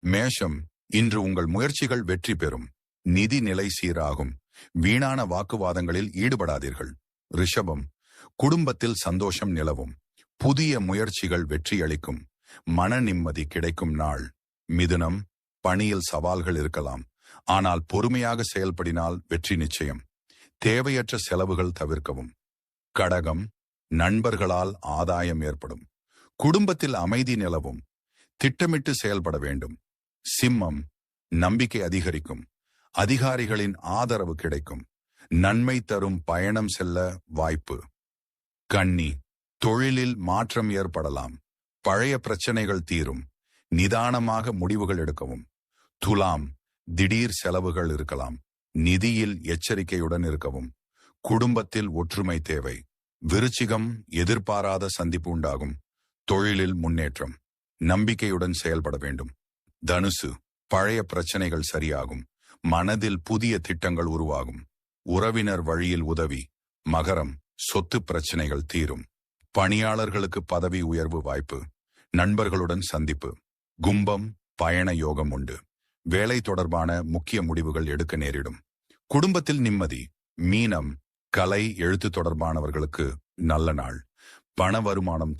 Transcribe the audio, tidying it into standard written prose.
மேஷம், இன்று உங்கள் முயற்சிகள் வெற்றி பெறும். நிதி நிலை சீராகும். வீணான வாக்குவாதங்களில் ஈடுபடாதீர்கள். ரிஷபம், குடும்பத்தில் சந்தோஷம் நிலவும். புதிய முயற்சிகள் வெற்றியளிக்கும். மன நிம்மதி கிடைக்கும் நாள். மிதுனம், பணியில் சவால்கள் இருக்கலாம். ஆனால் பொறுமையாக செயல்படினால் வெற்றி நிச்சயம். தேவையற்ற செலவுகள் தவிர்க்கவும். கடகம், நண்பர்களால் ஆதாயம் ஏற்படும். குடும்பத்தில் அமைதி நிலவும். திட்டமிட்டு செயல்பட வேண்டும். சிம்மம், நம்பிக்கை அதிகரிக்கும். அதிகாரிகளின் ஆதரவு கிடைக்கும். நன்மை தரும் பயணம் செல்ல வாய்ப்பு. கன்னி, தொழிலில் மாற்றம் ஏற்படலாம். பழைய பிரச்சனைகள் தீரும். நிதானமாக முடிவுகள் எடுக்கவும். துலாம், திடீர் செலவுகள் இருக்கலாம். நிதியில் எச்சரிக்கையுடன் இருக்கவும். குடும்பத்தில் ஒற்றுமை தேவை. விருச்சிகம், எதிர்பாராத சந்திப்பு உண்டாகும். தொழிலில் முன்னேற்றம். நம்பிக்கையுடன் செயல்பட வேண்டும். தனுசு, பழைய பிரச்சனைகள் சரியாகும். மனதில் புதிய திட்டங்கள் உருவாகும். உறவினர் வழியில் உதவி. மகரம், சொத்து பிரச்சனைகள் தீரும். பணியாளர்களுக்கு பதவி உயர்வு வாய்ப்பு. நண்பர்களுடன் சந்திப்பு. கும்பம், பயண யோகம் உண்டு. வேலை தொடர்பான முக்கிய முடிவுகள் எடுக்க நேரிடும். குடும்பத்தில் நிம்மதி. மீனம், கலை எழுத்து தொடர்பானவர்களுக்கு நல்ல நாள். பண வருமானம்